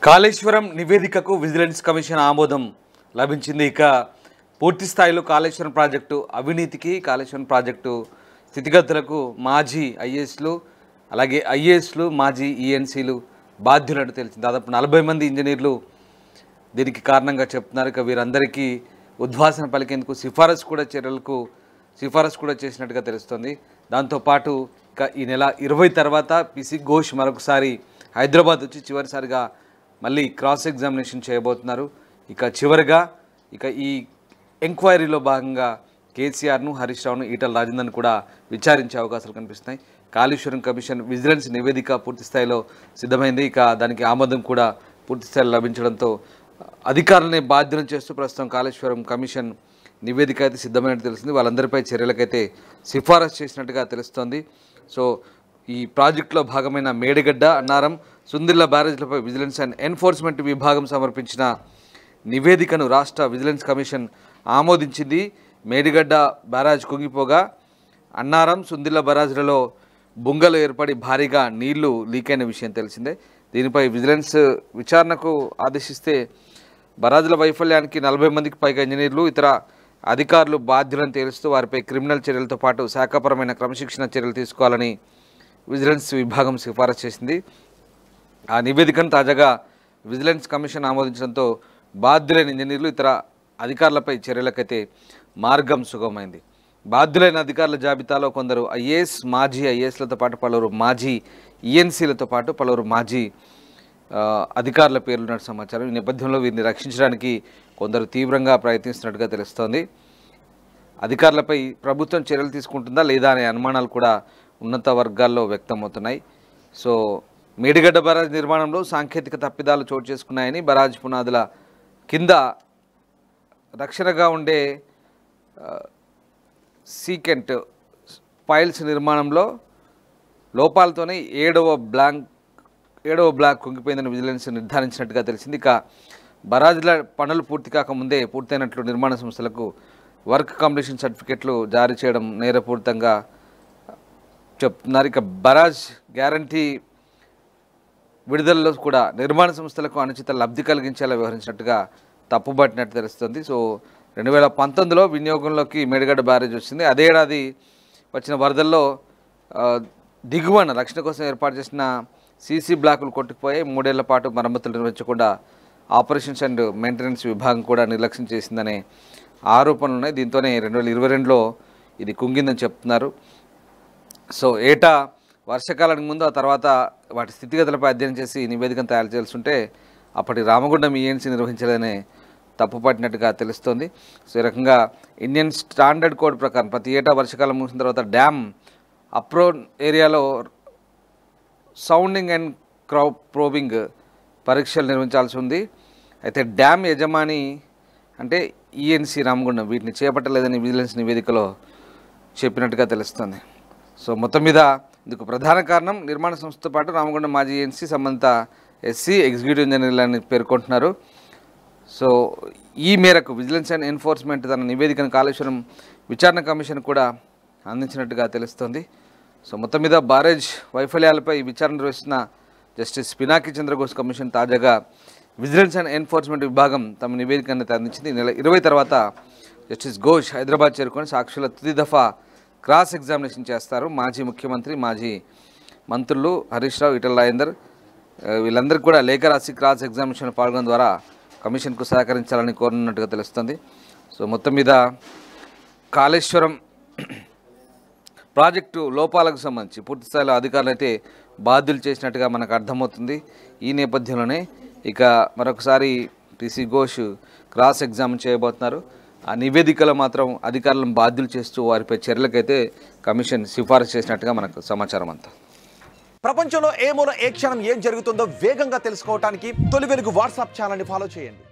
Kaleshwaram నివేదికకు vigilance commission ఆమోదం లభించింది. ఇక పూర్తి స్థాయిలో కాళేశ్వరం ప్రాజెక్టు అవినీతికి, కాళేశ్వరం ప్రాజెక్టు స్థితిగతులకు మాజీ ఐఏఎస్లు, అలాగే ఐఏఎస్లు, మాజీ ఈఎన్సీలు బాధ్యులంటూ తెలిసింది. దాదాపు 40 మంది ఇంజనీర్లు దీనికి కారణంగా చెప్తున్నారు. ఇక వీరందరికీ ఉద్వాసన పలికేందుకు సిఫారసు కూడా చేసినట్టుగా తెలుస్తుంది. దాంతోపాటు ఇక ఈ నెల 20 తర్వాత పిసి ఘోష్ మరొకసారి హైదరాబాద్ వచ్చి చివరిసారిగా మళ్ళీ క్రాస్ ఎగ్జామినేషన్ చేయబోతున్నారు. ఇక చివరిగా ఈ ఎంక్వైరీలో భాగంగా కేసీఆర్ను, హరీష్ రావును, ఈటల రాజేందర్ను కూడా విచారించే అవకాశాలు కనిపిస్తున్నాయి. కాళేశ్వరం కమిషన్ విజిలెన్స్ నివేదిక పూర్తి స్థాయిలో సిద్ధమైంది. ఇక దానికి ఆమోదం కూడా పూర్తి స్థాయిలో లభించడంతో అధికారులనే బాధ్యులను చేస్తూ ప్రస్తుతం కాళేశ్వరం కమిషన్ నివేదిక అయితే సిద్ధమైనట్టు తెలిసింది. వాళ్ళందరిపై చర్యలకైతే సిఫారసు చేసినట్టుగా తెలుస్తోంది. సో ఈ ప్రాజెక్టులో భాగమైన మేడిగడ్డ, అన్నారం, సుందిళ్ల బ్యారేజ్లపై విజిలెన్స్ అండ్ ఎన్ఫోర్స్మెంట్ విభాగం సమర్పించిన నివేదికను రాష్ట్ర విజిలెన్స్ కమిషన్ ఆమోదించింది. మేడిగడ్డ బ్యారేజ్ కుంగిపోగా అన్నారం, సుందిళ్ల బ్యారేజ్లలో బుంగలు ఏర్పడి భారీగా నీళ్లు లీక్ అయిన విషయం తెలిసిందే. దీనిపై విజిలెన్స్ విచారణకు ఆదేశిస్తే బరాజుల వైఫల్యానికి 40 మందికి పైగా ఇంజనీర్లు, ఇతర అధికారులు బాధ్యులను తేలుస్తూ వారిపై క్రిమినల్ చర్యలతో పాటు శాఖాపరమైన క్రమశిక్షణ చర్యలు తీసుకోవాలని విజిలెన్స్ విభాగం సిఫారసు చేసింది. ఆ నివేదికను తాజాగా విజిలెన్స్ కమిషన్ ఆమోదించడంతో బాధ్యులైన ఇంజనీర్లు, ఇతర అధికారులపై చర్యలకైతే మార్గం సుగమైంది. బాధ్యులైన అధికారుల జాబితాలో కొందరు ఐఏఎస్, మాజీ ఐఏఎస్లతో పాటు పలువురు మాజీ ఈఎన్సీలతో పాటు పలువురు మాజీ అధికారుల పేర్లు ఉన్నట్టు సమాచారం. ఈ నేపథ్యంలో వీరిని రక్షించడానికి కొందరు తీవ్రంగా ప్రయత్నిస్తున్నట్టుగా తెలుస్తోంది. అధికారులపై ప్రభుత్వం చర్యలు తీసుకుంటుందా లేదా అనే అనుమానాలు కూడా ఉన్నత వర్గాల్లో వ్యక్తమవుతున్నాయి. సో మేడిగడ్డ బరాజ్ నిర్మాణంలో సాంకేతిక తప్పిదాలు చోటు చేసుకున్నాయని, బరాజ్ పునాదుల కింద రక్షణగా ఉండే సీకెంట్ పైల్స్ నిర్మాణంలో లోపాలతోనే ఏడవ బ్లాక్ కుంగిపోయిందని విజిలెన్స్ నిర్ధారించినట్టుగా తెలిసింది. ఇక బరాజ్ల పనులు పూర్తి కాకముందే పూర్తయినట్లు నిర్మాణ సంస్థలకు వర్క్ కంప్లీషన్ సర్టిఫికెట్లు జారీ చేయడం నేరపూరితంగా చెప్తున్నారు. ఇక బరాజ్ గ్యారంటీ విడుదలలో కూడా నిర్మాణ సంస్థలకు అనుచిత లబ్ధి కలిగించేలా వ్యవహరించినట్టుగా తప్పుబట్టినట్టు తెలుస్తుంది. సో 2019లో వినియోగంలోకి మేడిగడ్డ బ్యారేజ్ వచ్చింది. అదే ఏడాది వచ్చిన వరదల్లో దిగువన రక్షణ కోసం ఏర్పాటు చేసిన సీసీ బ్లాకులు కొట్టుకుపోయాయి. 3 ఏళ్ల పాటు మరమ్మతులు నిర్వహించకుండా ఆపరేషన్స్ అండ్ మెయింటెనెన్స్ విభాగం కూడా నిర్లక్ష్యం చేసిందనే ఆరోపణలు ఉన్నాయి. దీంతోనే 2022లో ఇది కుంగిందని చెప్తున్నారు. సో ఏటా వర్షాకాలానికి ముందు, ఆ తర్వాత వాటి స్థితిగతులపై అధ్యయనం చేసి నివేదికను తయారు చేయాల్సి ఉంటే అప్పటి రామగుండం ఈఎన్సీ నిర్వహించలేదనే తప్పుపట్టినట్టుగా తెలుస్తోంది. సో ఈ రకంగా ఇండియన్ స్టాండర్డ్ కోడ్ ప్రకారం ప్రతి ఏటా వర్షాకాలం ముగిసిన తర్వాత డ్యామ్ అప్రోన్ ఏరియాలో సౌండింగ్ అండ్ ప్రోబింగ్ పరీక్షలు నిర్వహించాల్సి ఉంది. అయితే డ్యామ్ యజమాని అంటే ఈఎన్సీ రామగుండం వీటిని చేపట్టలేదని విజిలెన్స్ నివేదికలో చెప్పినట్టుగా తెలుస్తుంది. సో మొత్తం మీద ఇందుకు ప్రధాన కారణం నిర్మాణ సంస్థతో పాటు రామగుండం మాజీ ఈఎన్సీ, సంబంధిత ఎస్సీ, ఎగ్జిక్యూటివ్ ఇంజనీర్లని పేర్కొంటున్నారు. సో ఈ మేరకు విజిలెన్స్ అండ్ ఎన్ఫోర్స్మెంట్ తన నివేదికను కాళేశ్వరం విచారణ కమిషన్ కూడా అందించినట్టుగా తెలుస్తోంది. సో మొత్తం మీద బ్యారేజ్ వైఫల్యాలపై విచారణ నిర్వహిస్తున్న జస్టిస్ పినాకి చంద్రఘోష్ కమిషన్ తాజాగా విజిలెన్స్ అండ్ ఎన్ఫోర్స్మెంట్ విభాగం తమ నివేదికను అందించింది. నెల 20 తర్వాత జస్టిస్ ఘోష్ హైదరాబాద్ చేరుకొని సాక్షుల తుది దఫా క్రాస్ ఎగ్జామినేషన్ చేస్తారు. మాజీ ముఖ్యమంత్రి, మాజీ మంత్రులు హరీష్ రావు, ఈటల రాజేందర్ వీళ్ళందరికీ కూడా లేఖ రాసి క్రాస్ ఎగ్జామినేషన్లో పాల్గొనడం ద్వారా కమిషన్కు సహకరించాలని కోరనున్నట్టుగా తెలుస్తుంది. సో మొత్తం మీద కాళేశ్వరం ప్రాజెక్టు లోపాలకు సంబంధించి పూర్తి స్థాయిలో అధికారులు అయితే బాధ్యులు చేసినట్టుగా మనకు అర్థమవుతుంది. ఈ నేపథ్యంలోనే మరొకసారి పిసి ఘోష్ క్రాస్ ఎగ్జామిన్ చేయబోతున్నారు. ఆ నివేదికలో మాత్రం అధికారులను బాధ్యులు చేస్తూ వారిపై చర్యలకైతే కమిషన్ సిఫారసు చేసినట్టుగా మనకు సమాచారం అంతా. ప్రపంచంలో ఏ మూల ఏ క్షణం ఏం జరుగుతుందో వేగంగా తెలుసుకోవడానికి తొలి వెలుగు వాట్సాప్ ఛానల్ని ఫాలో చేయండి.